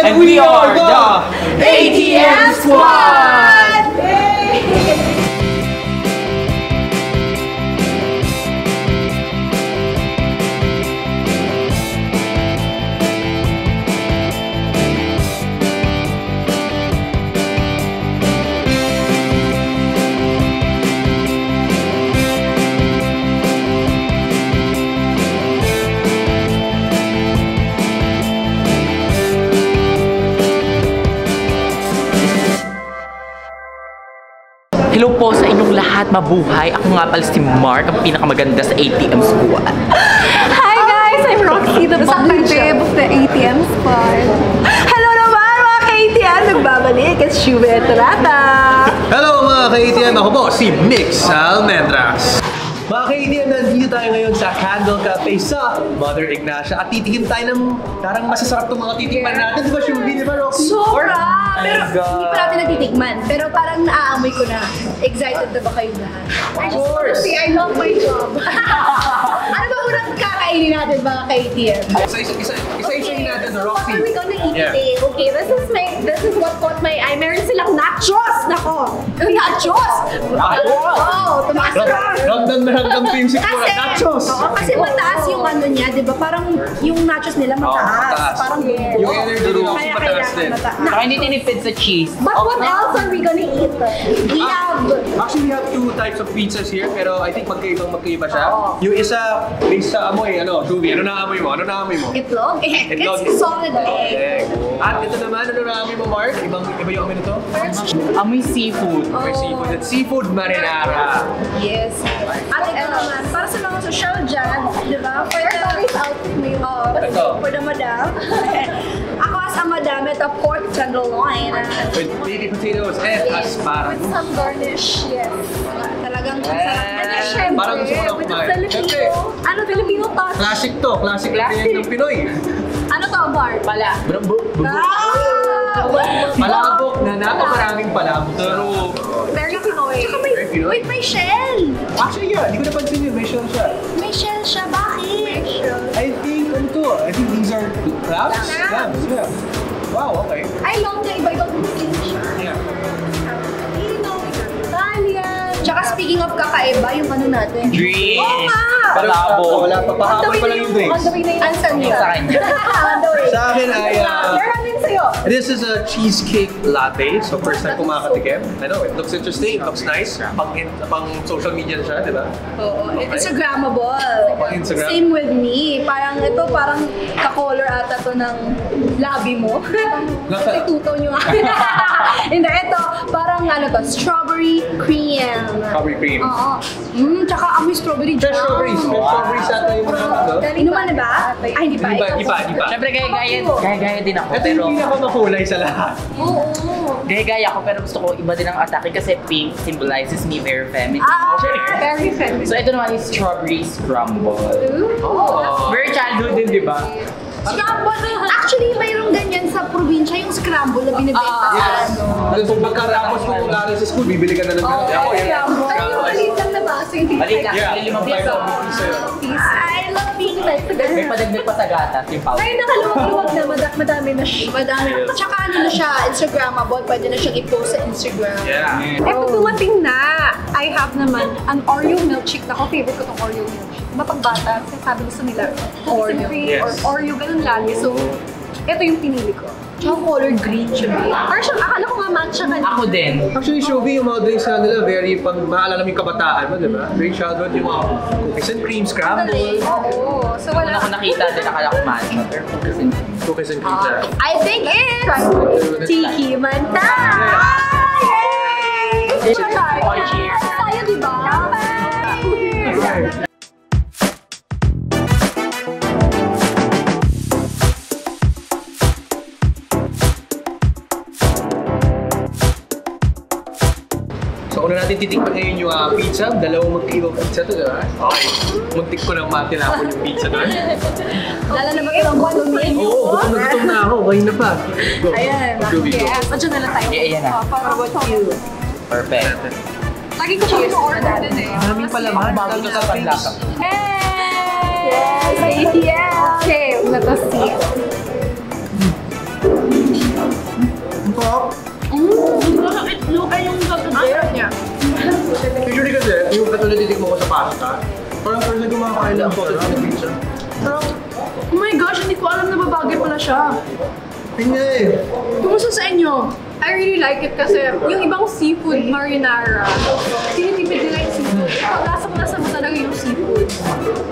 And we are the ATM Squad! Hello po sa inyong lahat, mabuhay. Ako nga pala si Mark, ang pinakamaganda sa ATM Squad. Hi guys! I'm Roxy, the bubbly babe of the ATM Squad. Hello naman mga ka-ATM! Nagbabalik, it's Shuve Tarata. Hello mga ka-ATM, ako po si Mix Almendras. Mga ka-ATM, nandito tayo ngayon sa Candle Cafe sa Mother Ignacia at titikim tayo ng parang masasarap itong mga titikman natin. Di ba, Shuvi? Di ba, Roxy? Sobra! Pero hindi pa natin natitikman. Pero parang naaamoy ko na. Excited na ba kayo lahat? Of course! I love my job. Ano ba unang kakainin natin mga ka-ATM? Isa-isahin natin, Roxy. What are we gonna eat today? Okay, this is what caught my eye. Meron silang nachos! Nako! Nachos! Oh, tumaas na! Ramdam ko yung sikura. Nachos! Oo, kasi mataas yung ano niya, di ba? Parang yung nachos nila mataas. Parang yung energy nila kaya mataas din. Saka hindi tinipid sa cheese. But what else are we gonna eat? We have... Actually, we have two types of pizzas here, pero I think magkaiba siya. Yung isa, based sa amoy, Shuvi, ano na amoy mo? Itlog? It's solid egg. At ito naman, ano na amoy mo, Mark? Iba yung amoy nito? Amoy seafood. May seafood at seafood marinara. Yes. At ito naman, para sa mga social dyan, di ba? For the madam. Ako as a madam, ito pork tenderloin. With baby potatoes and asparagus. With some garnish, yes. Talagang sarap. Syempre, Parang gusto ko lang with kumain. the Filipino. Ano, Filipino touch? Classic to. Classic ng Pinoy. Ano to, Bar? Pala. Palabok na napakaraming palabok. Pero, Very Pinoy. Tsaka wait, may shell. actually, yeah, hindi ko napansin yun. May shell siya. May shell siya. Bakit? May shell. I think these are crabs? Crabs, yeah. Wow, okay. I love the iba itong Yeah. Italian. Tsaka speaking of kakaiba, yung ano natin. Drinks. Oo nga. Palabo. Wala pa. Pahapon pa lang yung drinks. On the way na yun. Ansan Yung sa kanya. On the way. Sa akin ay, Meron din sa'yo. this is a cheesecake latte. So first time ko makakatikim. I know, it looks interesting. It looks nice. Pang social media na siya, di ba? Oo. Instagrammable. Pang Instagram. Same with me. Parang ito, parang ka-color ata to ng labi mo. Kasi tuto nyo nga. Hindi, ito, parang ano to, strawberry cream. Strawberry cream. Oo. Tsaka amoy strawberry jam. Fresh strawberries. Fresh strawberries ata yung mga ano. Inuman na ba? Ay, hindi pa. Iba. Siyempre gaya din ako. Ito Pero yung pinakamakulay sa lahat. Oo. gaya ako pero gusto ko iba din ang atake kasi pink symbolizes me very feminine. Very feminine. So ito naman is strawberry scramble. Oh. Very childhood din, di ba? Scramble. Actually, mayroong ganyan sa probinsya, yung scramble na binibenta sa ano. Kung pagkatapos mo kung lalo sa school, bibili ka na ng gano'n. Ako yun. Pero yung maliit lang na baso, hindi Maliit lang. Yeah, Limang piso. I love being like May padagdag pa sa gatas, yung powder. Ay, nakaluwag na, madami na siya. Madami. Tsaka ano na siya, Instagrammable, pwede na siyang i-post sa Instagram. Yeah. Eh, dumating na, I have naman an Oreo milkshake. Ako, favorite ko tong Oreo milkshake. Mapagbata, kasi sabi gusto nila Oreo. Yes. Or Oreo, ganun lagi. So, ito yung pinili ko. Tsaka color green siya. Parang siyang, akala ko nga matcha ka. Ako din. Actually, Shuvi, yung mga drinks na nila, very pag maalala mo yung kabataan mo, di ba? Very childhood yung mga cookies and cream, scramble, Oo. So, Wala wala ko nakita din, akala ko matcha. Pero cookies and cream siya. I think it's Tiki Manta! Yay! Cheers! Tayo, di ba? So, una natin titikman ngayon yung pizza. Dalawang magkaibang pizza to, di ba? Okay. Muntik ko nang matinapon yung pizza doon. Lala na ba ito ang ballooning? Oo, gutom na ako. Kain na pa. Go. Ayan. Go, go. Yes, madyan na lang tayo. Ayan na. Para what you. Perfect. Lagi ko siya order din eh. Maraming palaman. Bago ito sa panlasa. Hey! Yes! Okay, let us see. ako sa pasta. Parang first na kumakain ng salted egg pizza. Oh my gosh, hindi ko alam na babagay pala siya. Tingnan eh. Kumusta sa inyo? I really like it kasi yung ibang seafood marinara, tinitipid nila yung seafood. Lasang-lasa mo talaga yung seafood.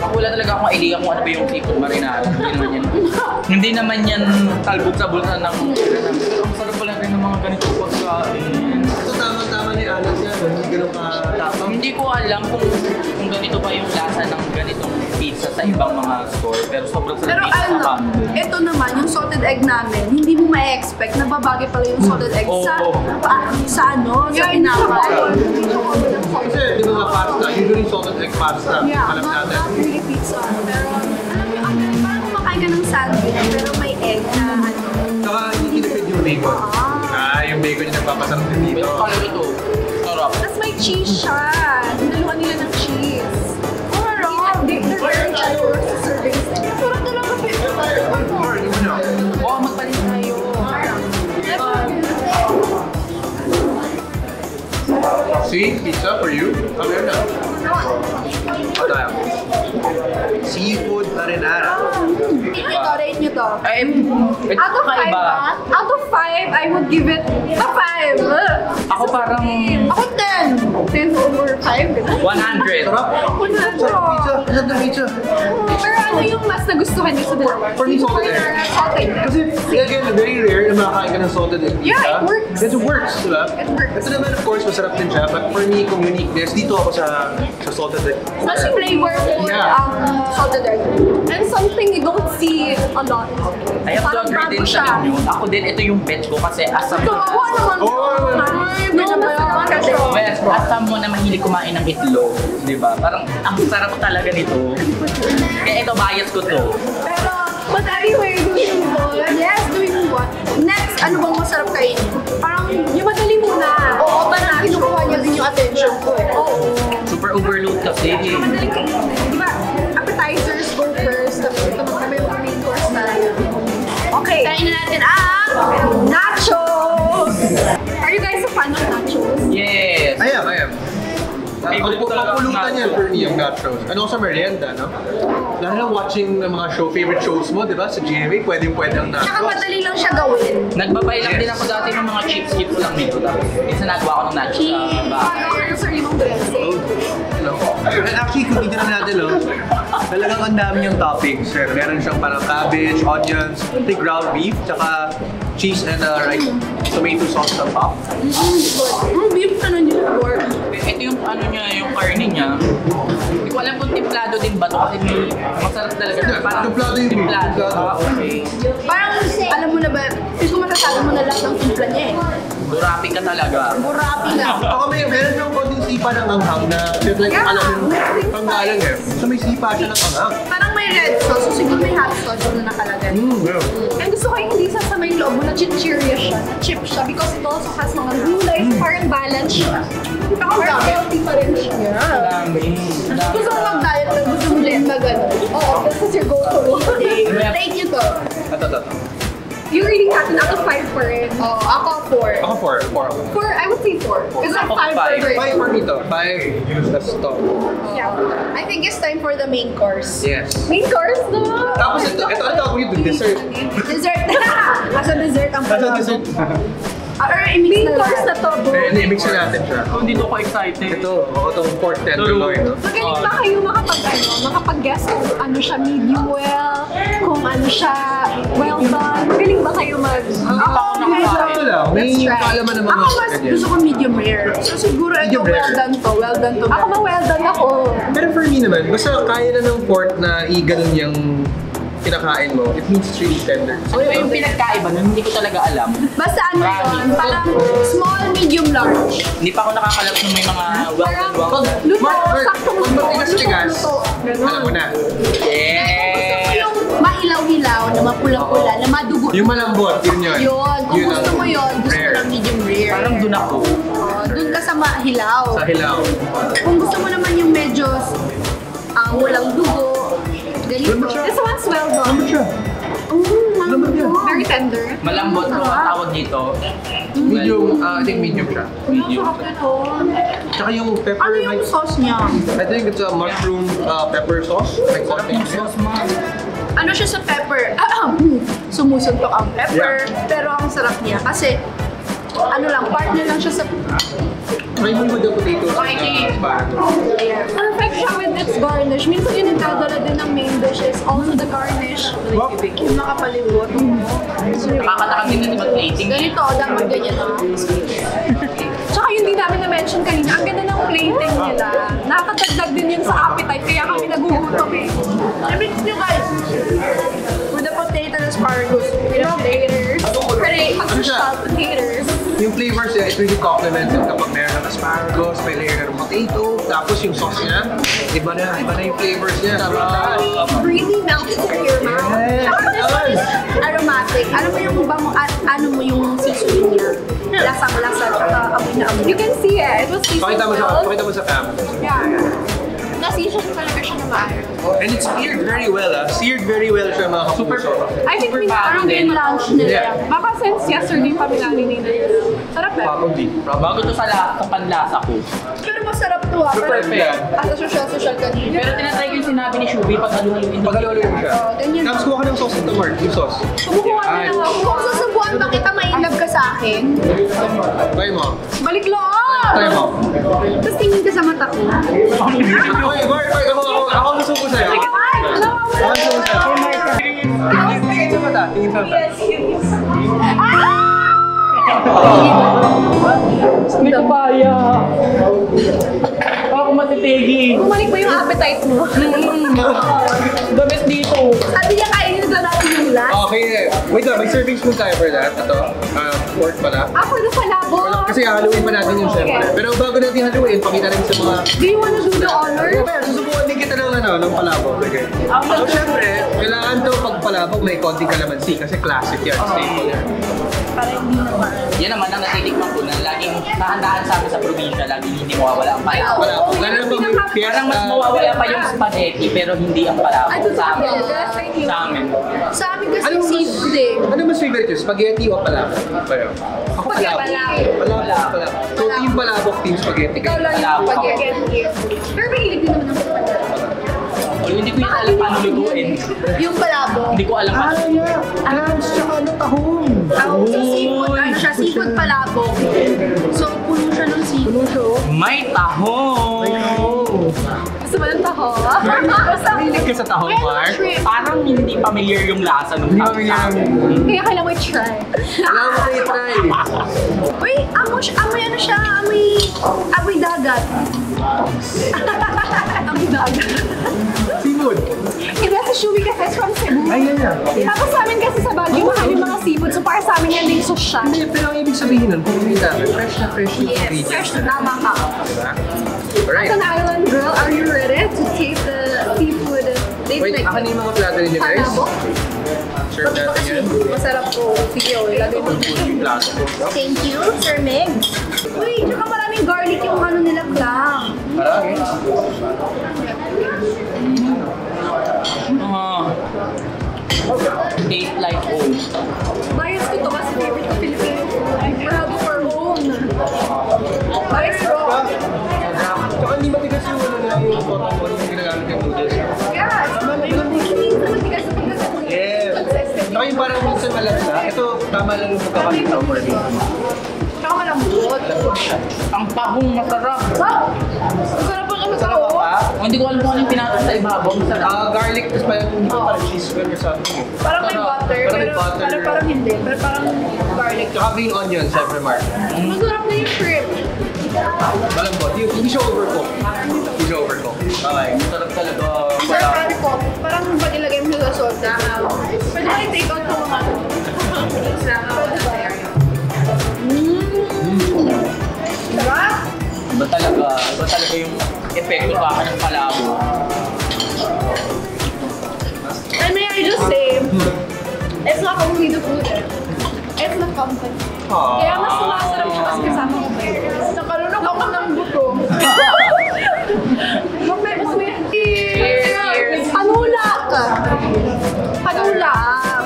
Ako wala talaga akong idea kung ano ba yung seafood marinara. Hindi naman yan talbog sa bulsa ng... Ang sarap pala rin ng mga ganito pagkain. Ito tama-tama ni Alan niya, hindi ganun katapang. Hindi ko alam kung ganito pa yung lasa ng ganitong pizza sa ibang mga store. Pero sobrang sarap Pero pizza sa Campbell. ito naman, yung salted egg namin, hindi mo ma-expect na babagay pala yung salted egg sa tinapay. Kasi di ba pasta, usually salted egg pasta. Yeah, Alam natin. not really pizza. Pero alam mo, parang kumakain ka ng sandwich, pero may egg na ano. Saka hindi kinipid yung bacon. Yung bacon yung nagpapasarap din dito. Pero kalo ito, sarap. Tapos may cheese siya. Hinaluan nila ng cheese. They're very generous sa servings. Sarap talaga pizza. Oo, magpalit tayo. See, pizza for you. Come here now. Ito tayo. Seafood marinara. Rate nyo to. Ay, ito Out of 5, kakaiba. out of 5, I would give it a 5. Ako parang Ako 10. 10 over 5, gano'n. 100. Sarap. Sarap pizza. Sarap na pizza. Pero ano yung mas nagustuhan niyo sa dalawa? For me, salted egg. Salted. Kasi, again, very rare na makakain ka ng salted egg pizza. Yeah, it works. It works, diba? It works. Ito naman, of course, masarap din siya. But for me, kung uniqueness, dito ako sa salted egg. Mas flavorful Yeah. ang salted egg. And something you don't see a lot. I have to Parang agree din bago sa siya. inyo. Ako din, ito yung bet ko kasi asam Ito, ako naman. asam mo na mahilig kumain ng itlog. Di ba? Parang ang sarap talaga nito. Kaya ito, bias ko to. Pero, but anyway, doing what? Yes, doing what? Next, ano bang masarap kainin? Parang yung madali muna. Oo, parang kinukuha niya din yung attention ko eh. Oo. Super overload kasi. Madaling kainin. Di ba? Appetizers go first. Tapos ito naman yung main course na. Okay. Kainin na natin ang Nachos! Are you guys a fan of nachos? Yes! I am. Favorite ko talaga ang Papulutan yan nachos. for me yung nachos. Ano sa merienda, no? Lalo na watching ng mga favorite shows mo, di ba? Sa GMA, pwedeng-pwede ang nachos. Tsaka madali lang siya gawin. Nagbabay lang din ako dati ng mga chips lang nito. Tapos minsan nagawa ko ng nachos sa bahay. Ano yung sarili mong dressing? You know? And actually, kung titignan natin, no? Talagang ang dami niyang toppings. Sir. Meron siyang parang cabbage, onions, ground beef, tsaka cheese and tomato sauce on top. Beef ano niyo for? Ito yung ano niya, yung karne niya. Hindi ko alam kung templado din ba ito kasi masarap talaga. Parang Templado yung beef. templado. Okay. Parang, alam mo na ba, kasi kung masasabi mo na lahat ng timpla niya eh. Durapi ka talaga. Burapi lang. Ako meron ng konting sipa ng anghang na like alam mo, panggalang eh. So may sipa siya ng anghang. Parang may red sauce, so siguro may hot sauce na nakalagay. And gusto ko yung hindi sasama yung loob mo na chinchirya siya, na chip siya because it also has mga gulay, parang balance siya. Parang healthy pa rin siya. Dami. Gusto mo mag-diet na gusto mo din na gano'n. Oo, this is your go-to. Rate nyo to. Ito. You really have an out of 5 pa rin. Oh, ako 4. Ako 4 ako. 4, I would say 4. Because Ako 5 five. burger. 5 for me to. 5 that's to. Yeah. I think it's time for the main course. Yes. Main course, no? Tapos ito ang tawag yung dessert. Dessert. Asa dessert ang Asa pala. dessert? Or i-mix Main na course na lahat. to, bro. Hindi, mix na natin siya. Ako hindi ako excited. Ito, itong pork tenderloin. No? Magaling ba kayo makapag-guess kung ano siya medium well, kung ano siya well done? Magaling ba kayo Ako, Ito lang, may Let's try. kaalaman ng mga Ako mas ganyan. gusto ko medium rare. So siguro ito Medium rare. well done to. Well done to. Ako ma-well done ako. Pero for me naman, basta kaya na ng pork na i-ganon yung kinakain mo, it means it's really tender. Ano ba yung pinagkaiba nun? Hindi ko talaga alam. Basta ano yun, parang small, medium, large. Hindi pa ako nakakalap ng may mga well. Luto, Mark, sakto mo pag to. matigas-tigas, Luto. alam mo na. Yeah! Yung mahilaw-hilaw, na mapula-pula, na madugo. Yung malambot, yun yun. Yun. Kung Yun gusto ang mo yun, gusto mo rare. ng medium rare. Parang dun ako. Doon ka sa mahilaw. Sa hilaw. Kung gusto mo naman yung medyo walang dugo, ganito. Doon mo siya. This one's well Ano done. siya? Malambot. Very tender. Malambot ang tawag dito. Medium, I think medium siya. Medium. Masarap nito. Tsaka yung pepper, Ano yung sauce niya? I think it's a mushroom pepper sauce. Like Sarap yung sauce, ma. Ano siya sa pepper? Sumusuntok ang pepper. Pero ang sarap niya kasi ano lang, partner lang siya sa... Try mo with the potatoes. Okay. Perfect siya with its garnish. Minsan yung nagdadala din ng main dish is also the garnish. Yung nakapalibot. Nakakatakam din natin mag-plating. Ganito, dapat ganyan na. Tsaka yung di namin na-mention kanina, ang ganda ng plating nila. Nakakadagdag din yun sa appetite, kaya kami nagugutom eh. I-mix nyo guys! With the potato and asparagus. With the potatoes. Pretty special potatoes. Yung flavors niya, it really complements it kapag meron ng asparagus, may layer ng potato, tapos yung sauce niya, iba na yung flavors niya. Really melted in your mouth. Yes. Tsaka this one is aromatic. Ano mo yung ano mo yung seasoning niya? Lasang-lasa, tsaka amoy na amoy. You can see it. It was seasoned. Pakita mo sa cam. Yeah. Na-season talaga siya na maayos. And it's seared very well, Seared very well siya mga kapuso. I think Super parang bagay din. yung lunch nila. Yeah. Baka since yesterday pa nilalinig na yun. Sarap eh. Probably. Bago to sa panlasa ko. Pero masarap to ah. Super Parang fair. asa social kanina. Pero tinatry ko yung sinabi ni Shubi pag haluhaluin. Pagkalolo mo siya. ganyan. Tapos kuha ka ng sauce ito, Mark. Yung sauce. Subukuhan na lang ako. Kung susubuan ba kita ma-inlove ka sa akin, Try mo. balik loob! Try mo. Tapos tingin ka sa mata ko. Okay, Mark, ako susubo sa'yo. Ay, nawawala. Ako susubo sa'yo. Tingin sa mata. Tingin sa mata. Hindi ko kaya. Ako matitigi. Bumalik ba yung appetite mo? The best dito. Sabi niya kainin na natin yung last. Okay, wait lang. May serving spoon tayo for that. Ito, pork pala. Ako na palabo. Kasi haluin pa natin yung syempre. Pero bago natin haluin, pakita rin sa mga... Do you wanna do the honor? Kaya susubukan din kita ng palabok. Okay. So syempre, kailangan to pag palabok may konting kalamansi kasi classic yan. Staple yan. Para hindi naman. Yan naman ang natitikman ko na laging nahandaan sa amin sa probinsya. Laging hindi mawawala ang palaw. Palabok. Lalo na pag may Parang mas mawawala pa yung spaghetti pero hindi ang palaw. Ay, doon Sa amin. sa Sa amin. Sa amin kasi Ano mas- seafood eh. Ano mas favorite yun? Spaghetti o palabok? Pareho. Ako palabok. Palabok. So team palabok, team spaghetti. Ikaw lang yung Palabok. spaghetti. Pero mahilig din naman ang spaghetti. Hindi ko yung alam paano lutuin. Yung palabo. Hindi ko alam paano. Clams tsaka ano, tahong. Sa seafood, ano siya, seafood palabo. So, puno siya ng seafood. May tahong! Gusto mo ng taho? Basta, Mahilig ka sa tahong, Mark? shrimp. Parang hindi familiar yung lasa ng Hindi tahong. kami yan. Kaya kailangan mo i-try. Alam mo kayo try. Uy, amoy ano siya, amoy dagat. Amoy dagat. Seafood. Iba sa Shubi kasi is from Cebu. Ay, yan. Tapos sa amin kasi sa Baguio, mahal yung mga seafood. So para sa amin yan din sauce siya. Hindi, pero ang ibig sabihin nun, kung hindi namin, fresh na fresh yung Yes, ingredients. fresh na tama ka. Diba? As Alright. an island girl, are you ready to taste the seafood? Wait, akin yung mga plato ninyo, guys. Palabo? Serve natin yan. Masarap po. Sige, ilagay mo. Yung plato ko. Thank you, Sir Meg. Uy, tsaka maraming garlic yung ano nila, clam. Marami. Taste like home. Bias ko to kasi favorite ko Filipino food. Bravo for own. Bias ko. Tsaka hindi matigas yung ano na yung cotton ball yung ginagamit yung noodles. Yes. Hindi ko matigas sa pagkakasal. Yes. Tsaka yung parang minsan malasa. Ito, tama lang yung pagkakasal for me. Tsaka malambot. Ang tahong masarap. Wow! Masarap ang ano sa Masarap oo. pa. Hindi ko alam kung ano yung pinatong sa ibabaw. Masarap. Garlic, tapos parang cheese or something. Parang may butter, Parang may pero butter. parang hindi. Pero parang garlic. Tsaka green onion, syempre, Mark. Masarap na yung shrimp. Malambot. Hindi siya overcook. Hindi siya overcook. Okay. Masarap talaga. Sir, parang ko, parang pag ilagay mo sa soda, pwede ba i-take out yung mga pwede ba? Sarap! Iba talaga yung epekto sa akin ng palabo. And may I just say, it's not only the food, it's the company. Kaya mas sumasarap siya kasi kasama ko parents. Nakalunok ako ng buto. Cheers! Panulak! Panulak!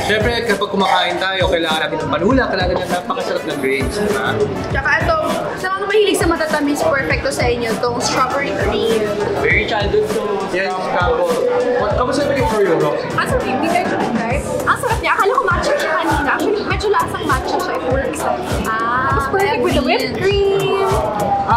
Siyempre, kapag kumakain tayo, kailangan natin ng panula, kailangan natin napakasarap ng drinks, di ba? Tsaka ito, sa mga mahilig sa matatamis, perfecto sa inyo itong strawberry cream. Very childhood to. Yes, Capo. Kamusta naman yung for you, Roxy? Ang sarap, hindi kayo try. Ang sarap niya. Akala ko matcha siya kanina. Actually, medyo lasang matcha siya. It works. Tapos perfect with the whipped cream.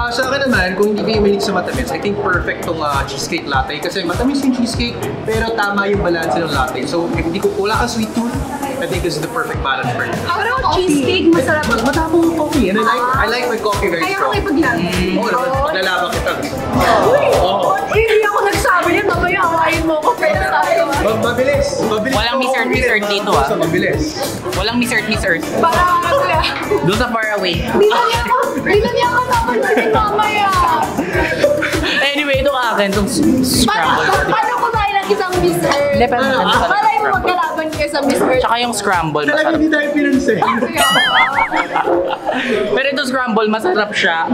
Sa akin naman, kung hindi kayo mahilig sa matamis, I think perfect tong cheesecake latte. Kasi matamis yung cheesecake, pero tama yung balance ng latte. So, if hindi ko wala kang sweet tooth, I think this is the perfect balance for you. Pero ang cheesecake, masarap. Matapang yung coffee. And I like my coffee very Kaya strong. ako ipaglaban. Oo naman, paglalabang kita. Uy! Hindi ako nagsabi yan. Mamaya akayin mo ako. Kaya tayo. Mabilis. Mabilis. Walang miss-earth dito, ah. Mabilis. Walang miss-earth. Para ano yan. Doon sa far away. Hindi na niya ako napansin mamaya. Anyway, itong akin, itong scramble. Paano kumain ng isang Miss Earth? Depende na sa Malay mo magkalaban kayo sa Miss Earth. Tsaka yung scramble, Talaga masarap. hindi tayo pinansin. Pero itong scramble, masarap siya.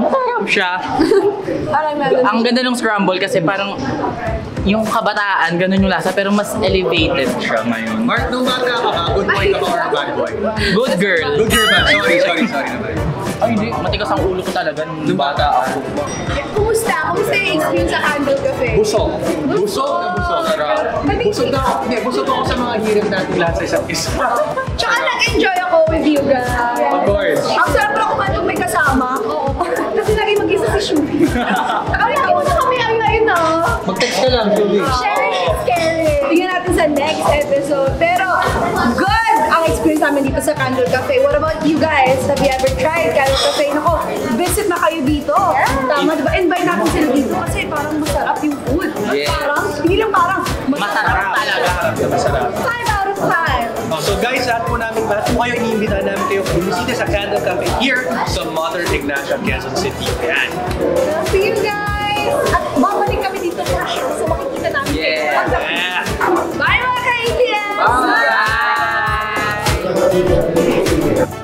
Parang meron. Ang ganda ng scramble kasi parang yung kabataan, ganun yung lasa, pero mas elevated siya ngayon. Mark, nung bata ka ba, good boy ka ba or bad boy? Good girl. Good girl ba? Sorry naman. Ay, hindi. Matigas ang ulo ko talaga nung bata ako. Kumusta? Kumusta yung experience sa Candle Cafe? Busog na busog. Busog ako sa mga hirap natin lahat sa isa't isa. Tsaka nag-enjoy ako with you guys. Of course. Ang sarap na kumain kung may kasama. Oo. Kasi lagi mag-isa si Shuri. Nakawala mo na kami ang ngayon na. Mag-text ka lang, Julie. Sharing is caring. Tingnan natin sa next episode. Pero, good ang experience namin dito sa Candle Cafe. What about you guys? Have you ever tried Candle Cafe? Nako, visit na kayo dito. Tama, diba? Invite natin sila dito kasi parang masarap yung food. Yeah. Parang, hindi lang parang, Masarap talaga. Masarap. 5 out of 5. So guys, lahat po namin kayo, iniimbitahan namin kayo bumisita sa Candle Cafe here sa Mother Ignacia, Quezon City. Yan. See you guys! At babalik kami dito for sure. So makikita namin kayo. Yeah. Bye mga ka-ATS! Bye!